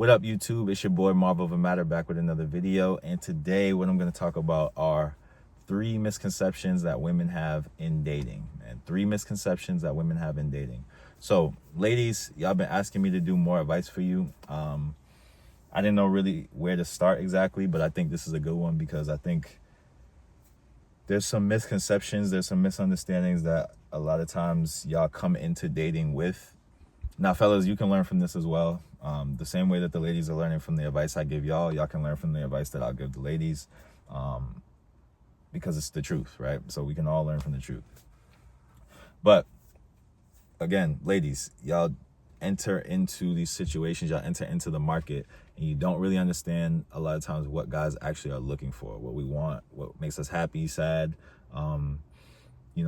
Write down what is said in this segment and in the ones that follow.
What up, YouTube? It's your boy Marvel of a Matter back with another video. And today what I'm going to talk about are 3 misconceptions that women have in dating. And 3 misconceptions that women have in dating. So, ladies, y'all been asking me to do more advice for you. I didn't know really where to start exactly, but I think this is a good one because I think there's some misconceptions, there's some misunderstandings that a lot of times y'all come into dating with. Now, fellas, you can learn from this as well. The same way that the ladies are learning from the advice I give y'all can learn from the advice that I'll give the ladies, because it's the truth, right? So we can all learn from the truth. But again, ladies, y'all enter into these situations, y'all enter into the market, and you don't really understand a lot of times what guys actually are looking for, what we want, what makes us happy, sad,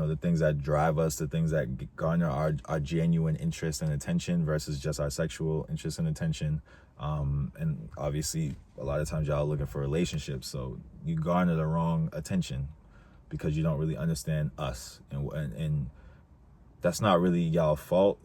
the things that drive us, the things that garner our genuine interest and attention versus just our sexual interest and attention. And obviously, a lot of times y'all are looking for relationships, so you garner the wrong attention because you don't really understand us. And that's not really y'all fault.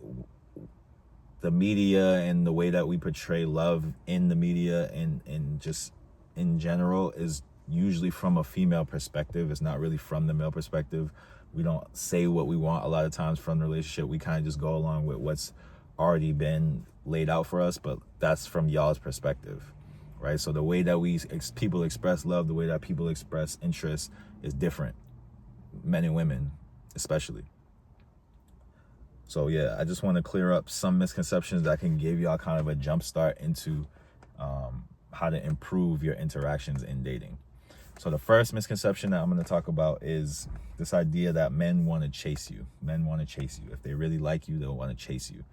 The media and the way that we portray love in the media and just in general is usually from a female perspective. It's not really from the male perspective. We don't say what we want a lot of times from the relationship. We kind of just go along with what's already been laid out for us, but that's from y'all's perspective, right? So the way that people express love, the way that people express interest is different, men and women especially. So yeah, I just want to clear up some misconceptions that can give y'all kind of a jump start into how to improve your interactions in dating. So the first misconception that I'm going to talk about is this idea that men want to chase you. Men want to chase you. If they really like you, they'll want to chase you.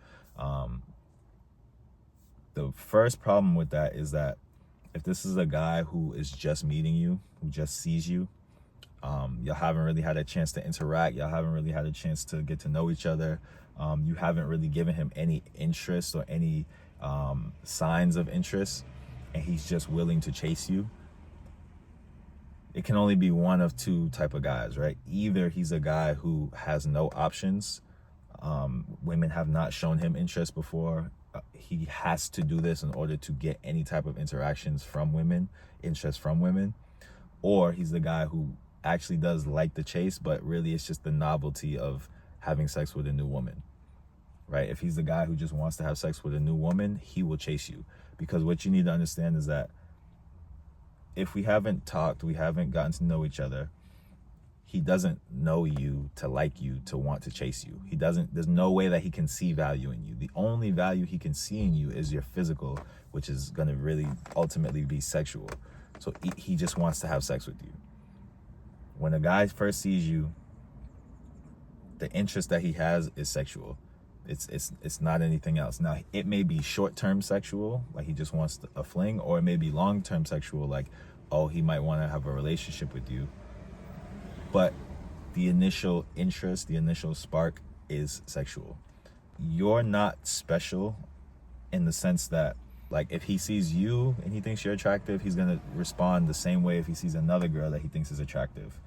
The first problem with that is that if this is a guy who is just meeting you, who just sees you, y'all haven't really had a chance to interact. Y'all haven't really had a chance to get to know each other. You haven't really given him any interest or any signs of interest, and he's just willing to chase you. It can only be one of two type of guys, right? Either he's a guy who has no options. Women have not shown him interest before. He has to do this in order to get any type of interactions from women, interest from women. Or he's the guy who actually does like the chase, but really it's just the novelty of having sex with a new woman, right? If he's the guy who just wants to have sex with a new woman, he will chase you. Because what you need to understand is that if we haven't talked, we haven't gotten to know each other, he doesn't know you to like you, to want to chase you. There's no way that he can see value in you. The only value he can see in you is your physical, which is going to really ultimately be sexual. So he just wants to have sex with you. When a guy first sees you, the interest that he has is sexual. It's not anything else. Now, it may be short-term sexual, like he just wants a fling, or it may be long-term sexual, like, oh, he might want to have a relationship with you. But the initial interest, the initial spark is sexual. You're not special in the sense that, like, if he sees you and he thinks you're attractive, he's going to respond the same way if he sees another girl that he thinks is attractive.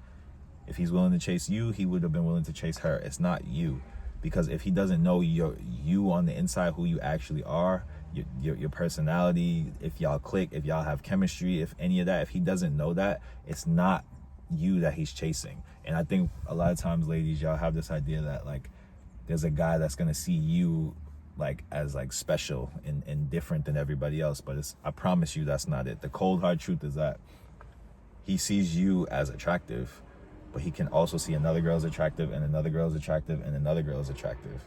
If he's willing to chase you, he would have been willing to chase her. It's not you. Because if he doesn't know you on the inside, who you actually are, your personality, if y'all click, if y'all have chemistry, if any of that, if he doesn't know that, it's not you that he's chasing. And I think a lot of times, ladies, y'all have this idea that, like, there's a guy that's going to see you like as like special and different than everybody else. But I promise you that's not it. The cold hard truth is that he sees you as attractive, but he can also see another girl is attractive and another girl is attractive and another girl is attractive.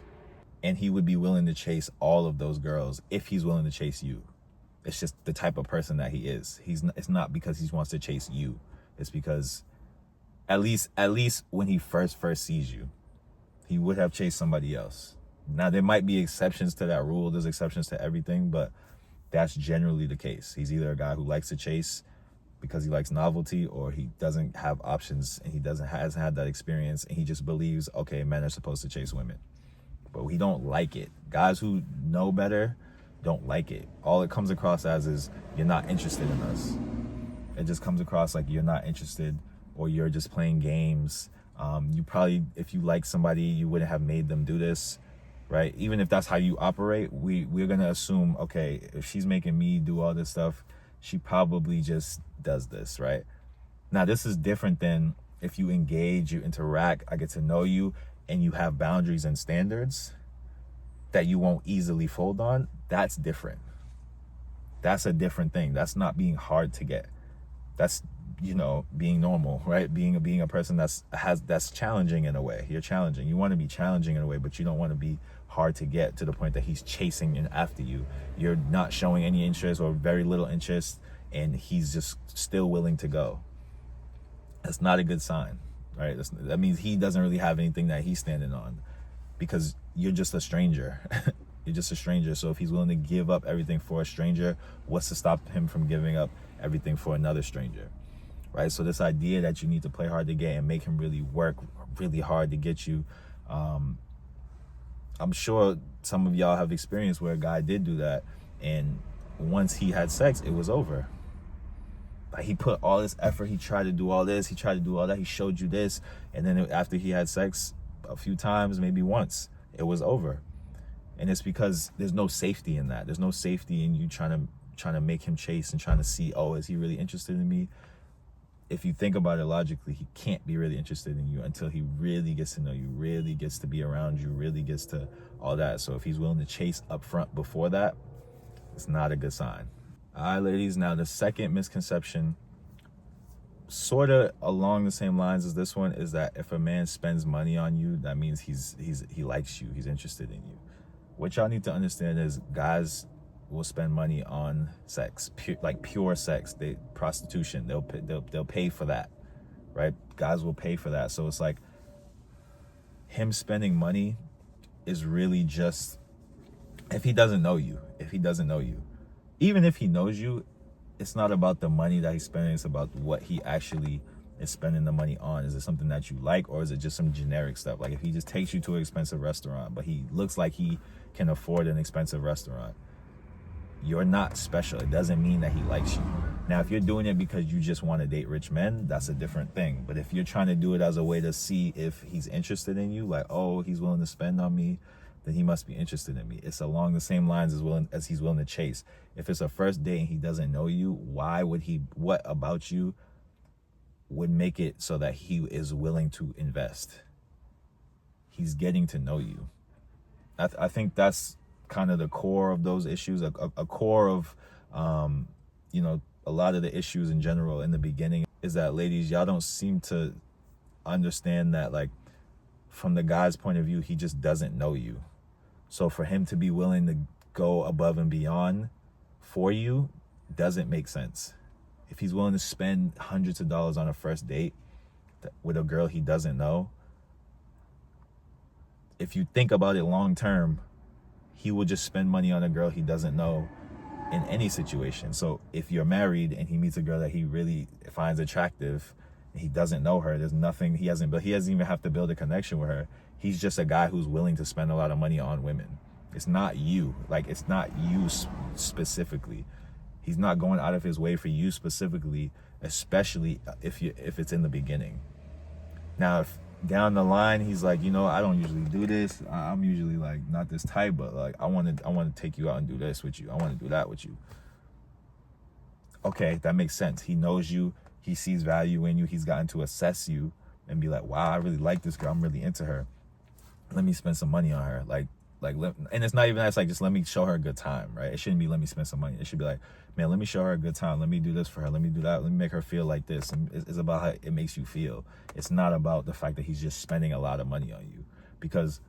And he would be willing to chase all of those girls if he's willing to chase you. It's just the type of person that he is. It's not because he wants to chase you. It's because at least when he first sees you, he would have chased somebody else. Now, there might be exceptions to that rule. There's exceptions to everything, but that's generally the case. He's either a guy who likes to chase because he likes novelty, or he doesn't have options and he hasn't had that experience, and he just believes, okay, men are supposed to chase women. But we don't like it. Guys who know better don't like it. All it comes across as is you're not interested in us. It just comes across like you're not interested, or you're just playing games. You probably, if you like somebody, you wouldn't have made them do this. right? Even if that's how you operate, we're gonna assume, okay, if she's making me do all this stuff, she probably just does this, right? Now, this is different than if you engage, you interact, I get to know you, and you have boundaries and standards that you won't easily fold on. That's different. That's a different thing. That's not being hard to get. That's, being normal, right? Being a person that's challenging in a way. You're challenging. You want to be challenging in a way, but you don't want to be hard to get to the point that he's chasing and after you. You're not showing any interest or very little interest, and he's just still willing to go. That's not a good sign, right? That means he doesn't really have anything that he's standing on, because you're just a stranger. You're just a stranger. So if he's willing to give up everything for a stranger, what's to stop him from giving up everything for another stranger, right? So this idea that you need to play hard to get and make him really work really hard to get you, I'm sure some of y'all have experienced where a guy did do that, and once he had sex, it was over. Like, he put all this effort, he tried to do all this, he tried to do all that, he showed you this, and then after he had sex a few times, maybe once, it was over. And it's because there's no safety in that. There's no safety in you trying to make him chase and trying to see, oh, is he really interested in me? If you think about it logically, he can't be really interested in you until he really gets to know you, really gets to be around you, really gets to all that. So if he's willing to chase up front before that, it's not a good sign. All right, ladies, now the second misconception, sort of along the same lines as this one, is that if a man spends money on you, that means he likes you, he's interested in you. What y'all need to understand is guys will spend money on sex, pure sex, prostitution. They'll pay for that, right? Guys will pay for that. So it's like him spending money is really just, if he doesn't know you, even if he knows you, it's not about the money that he's spending. It's about what he actually is spending the money on. Is it something that you like, or is it just some generic stuff? Like if he just takes you to an expensive restaurant, but he looks like he can afford an expensive restaurant, you're not special. It doesn't mean that he likes you. Now, if you're doing it because you just want to date rich men, that's a different thing. But if you're trying to do it as a way to see if he's interested in you, like, oh, he's willing to spend on me, then he must be interested in me. It's along the same lines as he's willing to chase. If it's a first date and he doesn't know you, what about you would make it so that he is willing to invest? He's getting to know you. I think that's kind of the core of those issues, a core of, a lot of the issues in general in the beginning, is that, ladies, y'all don't seem to understand that, like, from the guy's point of view, he just doesn't know you. So for him to be willing to go above and beyond for you doesn't make sense. If he's willing to spend hundreds of dollars on a first date with a girl he doesn't know, if you think about it long term, he will just spend money on a girl he doesn't know in any situation. So if you're married and he meets a girl that he really finds attractive and he doesn't know her, there's nothing, he doesn't even have to build a connection with her. He's just a guy who's willing to spend a lot of money on women. It's not you. Like, it's not you specifically. He's not going out of his way for you specifically, especially if it's in the beginning. Now, if down the line he's like, I don't usually do this, I'm usually like not this type, but like I want to take you out and do this with you, I want to do that with you. Okay, that makes sense. He knows you, he sees value in you, he's gotten to assess you and be like, wow, I really like this girl, I'm really into her, let me spend some money on her. And it's not even that, it's like, just let me show her a good time, right? It shouldn't be let me spend some money. It should be like, man, let me show her a good time, let me do this for her, let me do that, let me make her feel like this. And it's about how it makes you feel. It's not about the fact that he's just spending a lot of money on you. Because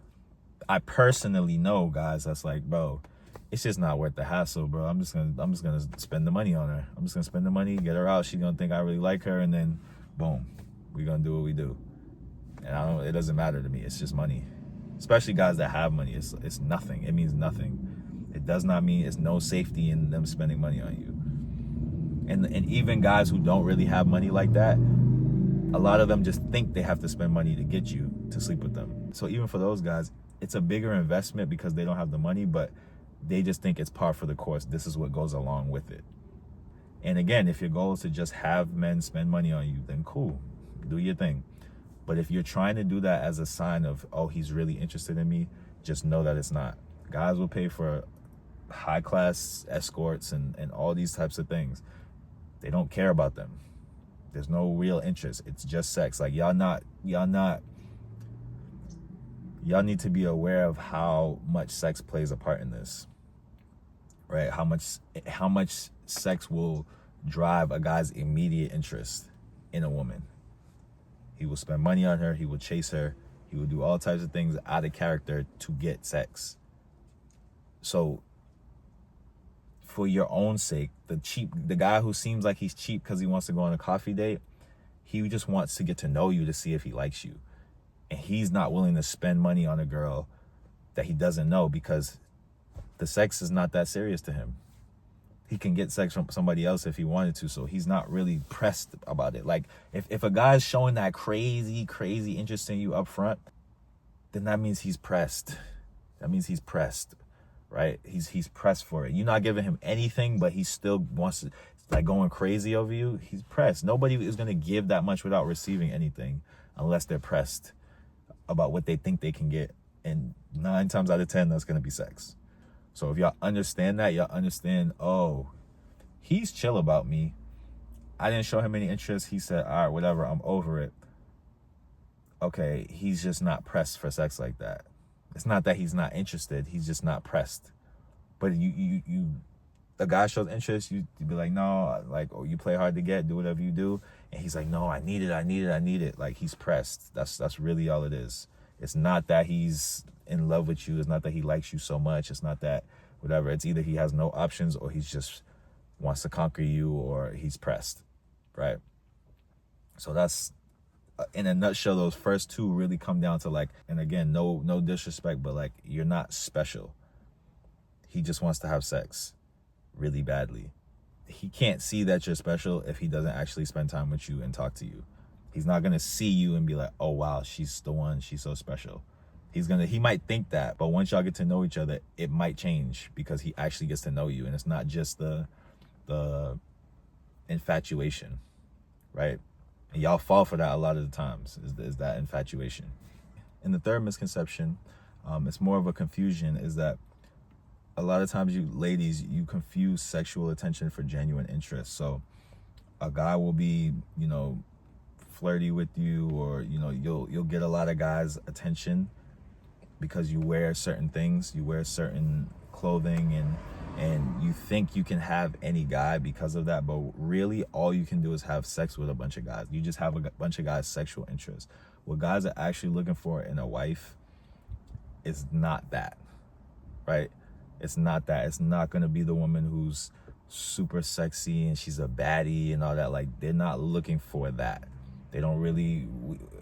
I personally know guys that's like, bro, it's just not worth the hassle, bro. I'm just gonna spend the money on her. I'm just gonna spend the money, get her out, she's gonna think I really like her, and then boom, we're gonna do what we do. And it doesn't matter to me, it's just money. Especially guys that have money, it's nothing. It means nothing. It does not mean, it's no safety in them spending money on you. And even guys who don't really have money like that, a lot of them just think they have to spend money to get you to sleep with them. So even for those guys, it's a bigger investment because they don't have the money, but they just think it's par for the course. This is what goes along with it. And again, if your goal is to just have men spend money on you, then cool, do your thing. But if you're trying to do that as a sign of, oh, he's really interested in me, just know that it's not. Guys will pay for high class escorts and all these types of things. They don't care about them. There's no real interest. It's just sex. Like y'all need to be aware of how much sex plays a part in this, right? How much sex will drive a guy's immediate interest in a woman. He will spend money on her. He will chase her. He will do all types of things out of character to get sex. So for your own sake, the guy who seems like he's cheap because he wants to go on a coffee date, he just wants to get to know you to see if he likes you. And he's not willing to spend money on a girl that he doesn't know because the sex is not that serious to him. He can get sex from somebody else if he wanted to, so he's not really pressed about it. Like, if a guy's showing that crazy interest in you up front, then that means he's pressed. That means he's pressed, right? He's pressed for it. You're not giving him anything, but he still wants to, like, going crazy over you. He's pressed. Nobody is going to give that much without receiving anything unless they're pressed about what they think they can get. And 9 times out of 10, that's going to be sex. So if y'all understand that, y'all understand, oh, he's chill about me. I didn't show him any interest. He said, all right, whatever, I'm over it. Okay, he's just not pressed for sex like that. It's not that he's not interested. He's just not pressed. But the guy shows interest, you be like, no, like, oh, you play hard to get, do whatever you do. And he's like, no, I need it. Like, he's pressed. That's really all it is. It's not that he's in love with you. It's not that he likes you so much. It's not that whatever. It's either he has no options or he's just wants to conquer you or he's pressed, right? So that's, in a nutshell, those first two really come down to, like, and again, no disrespect, but like, you're not special. He just wants to have sex really badly. He can't see that you're special if he doesn't actually spend time with you and talk to you. He's not going to see you and be like, oh, wow, she's the one. She's so special. He might think that, but once y'all get to know each other, it might change because he actually gets to know you. And it's not just the infatuation, right? And y'all fall for that a lot of the times, is that infatuation. And the third misconception, it's more of a confusion, is that a lot of times you ladies, you confuse sexual attention for genuine interest. So a guy will be, flirty with you, or, you'll get a lot of guys' attention because you wear certain things, you wear certain clothing, and you think you can have any guy because of that, but really all you can do is have sex with a bunch of guys. You just have a bunch of guys' sexual interests. What guys are actually looking for in a wife is not that, right? It's not that. It's not going to be the woman who's super sexy and she's a baddie and all that. Like, they're not looking for that. They don't really,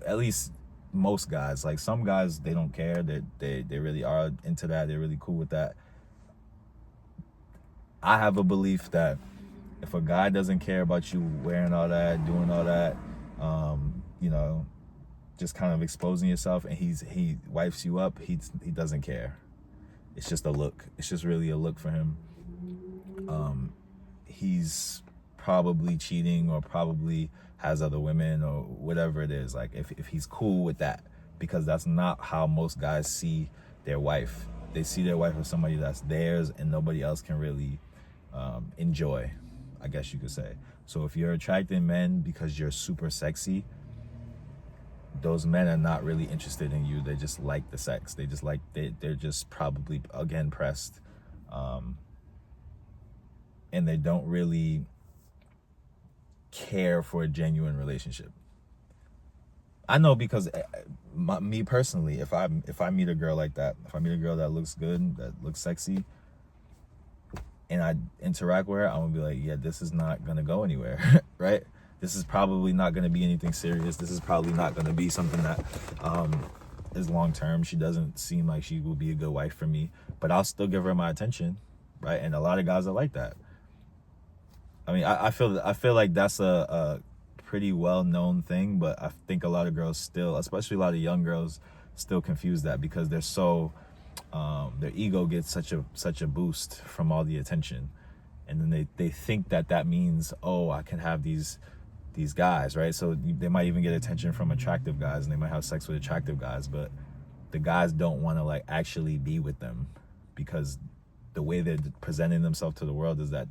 at least most guys, like some guys, they don't care. They really are into that. They're really cool with that. I have a belief that if a guy doesn't care about you wearing all that, doing all that, just kind of exposing yourself, and he wipes you up, he doesn't care. It's just a look. It's just really a look for him. He's probably cheating or probably has other women or whatever it is. Like, if he's cool with that, because that's not how most guys see their wife. They see their wife as somebody that's theirs and nobody else can really enjoy, I guess you could say. So if you're attracting men because you're super sexy, those men are not really interested in you. They just like the sex. They're just probably, again, pressed. And they don't really care for a genuine relationship. I know, because me personally, if I meet a girl like that, if I meet a girl that looks good, that looks sexy, and I interact with her, I'm gonna be like, yeah, this is not gonna go anywhere, right? This is probably not gonna be anything serious. This is probably not gonna be something that is long term. She doesn't seem like she will be a good wife for me, but I'll still give her my attention, right? And a lot of guys are like that. I mean, I feel like that's a pretty well-known thing, but I think a lot of girls still, especially a lot of young girls, still confuse that because they're so their ego gets such a boost from all the attention, and then they think that means, oh, I can have these these guys, right? So they might even get attention from attractive guys, and they might have sex with attractive guys, but the guys don't want to like actually be with them because the way they're presenting themselves to the world is that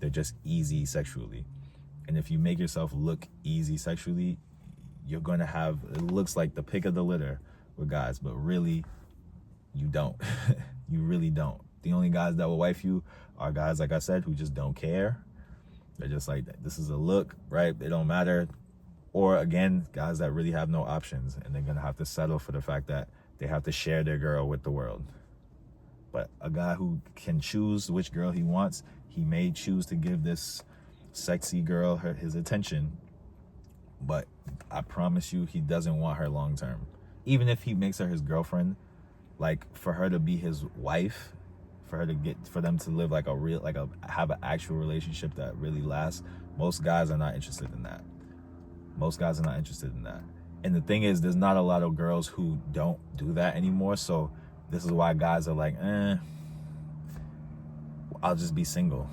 they're just easy sexually. And if you make yourself look easy sexually, you're going to have, it looks like the pick of the litter with guys, but really you don't. You really don't. The only guys that will wife you are guys, like I said, who just don't care. They're just like, this is a look, right? It don't matter. Or again, guys that really have no options, and they're going to have to settle for the fact that they have to share their girl with the world. But a guy who can choose which girl he wants, he may choose to give this sexy girl his attention, but I promise you he doesn't want her long term. Even if he makes her his girlfriend, like for her to be his wife, for them to live like have an actual relationship that really lasts, most guys are not interested in that. Most guys are not interested in that. And the thing is, there's not a lot of girls who don't do that anymore. So this is why guys are like, I'll just be single,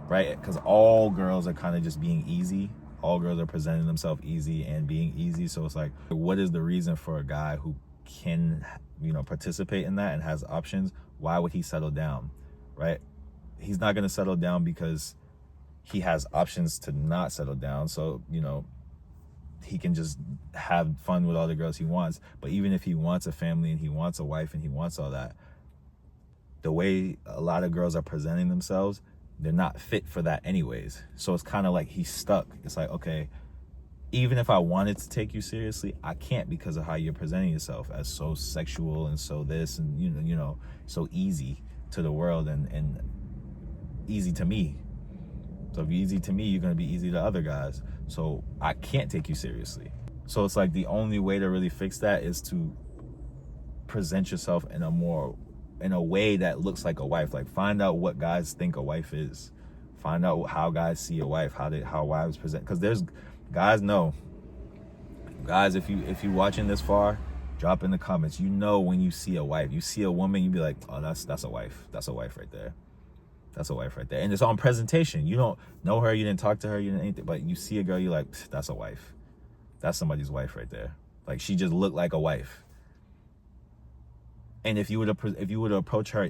right? Because all girls are kind of just being easy. All girls are presenting themselves easy and being easy. So it's like, what is the reason for a guy who can, participate in that and has options? Why would he settle down, right? He's not going to settle down because he has options to not settle down. So, he can just have fun with all the girls he wants. But even if he wants a family and he wants a wife and he wants all that, the way a lot of girls are presenting themselves, they're not fit for that anyways. So it's kind of like he's stuck. It's like, okay, even if I wanted to take you seriously, I can't because of how you're presenting yourself as so sexual and so this and, so easy to the world and easy to me. So if you're easy to me, you're going to be easy to other guys. So I can't take you seriously. So it's like the only way to really fix that is to present yourself in a way that looks like a wife. Like find out what guys think a wife is. Find out how guys see a wife, how wives present. Because there's guys know. Guys, if you watching this far, drop in the comments. When you see a wife, you see a woman, you be like, oh, that's a wife. That's a wife right there. That's a wife right there. And it's on presentation. You don't know her, you didn't talk to her, you didn't anything, but you see a girl, you're like, that's a wife. That's somebody's wife right there. Like she just looked like a wife. And if you would approach her,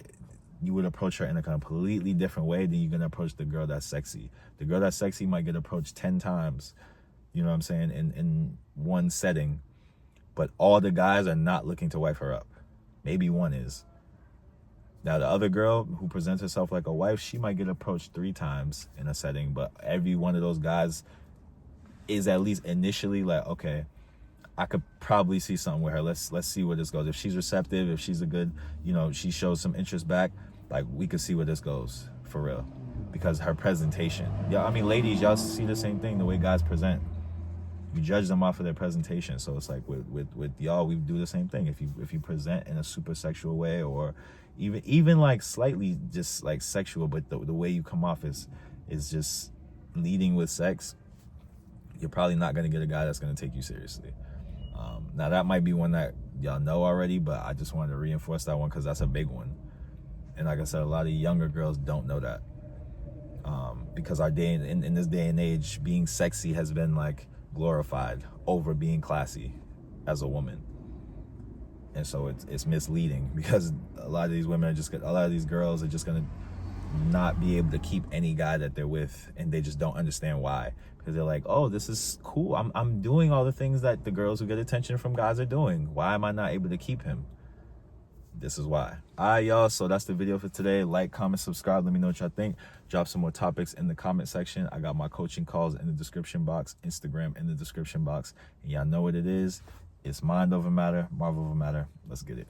you would approach her in a completely different way than you're gonna approach the girl that's sexy. The girl that's sexy might get approached 10 times, you know what I'm saying, in one setting. But all the guys are not looking to wife her up. Maybe one is. Now, the other girl who presents herself like a wife, she might get approached 3 times in a setting, but every one of those guys is at least initially like, okay, I could probably see something with her. Let's see where this goes. If she's receptive, if she's a good, she shows some interest back, like we could see where this goes for real. Because her presentation. Yeah, ladies, y'all see the same thing, the way guys present. You judge them off of their presentation. So it's like with y'all, we do the same thing. If you present in a super sexual way, or even like slightly just like sexual, but the way you come off is just leading with sex, you're probably not going to get a guy that's going to take you seriously. Now that might be one that y'all know already, but I just wanted to reinforce that one because that's a big one. And like I said, a lot of younger girls don't know that. Because our day in this day and age, being sexy has been like glorified over being classy as a woman. And so it's misleading because a lot of these girls are just gonna not be able to keep any guy that they're with, and they just don't understand why. Because they're like, oh, this is cool. I'm doing all the things that the girls who get attention from guys are doing. Why am I not able to keep him? This is why. All right, y'all. So that's the video for today. Like, comment, subscribe. Let me know what y'all think. Drop some more topics in the comment section. I got my coaching calls in the description box, Instagram in the description box. And y'all know what it is. It's mind over matter, Marvel over matter. Let's get it.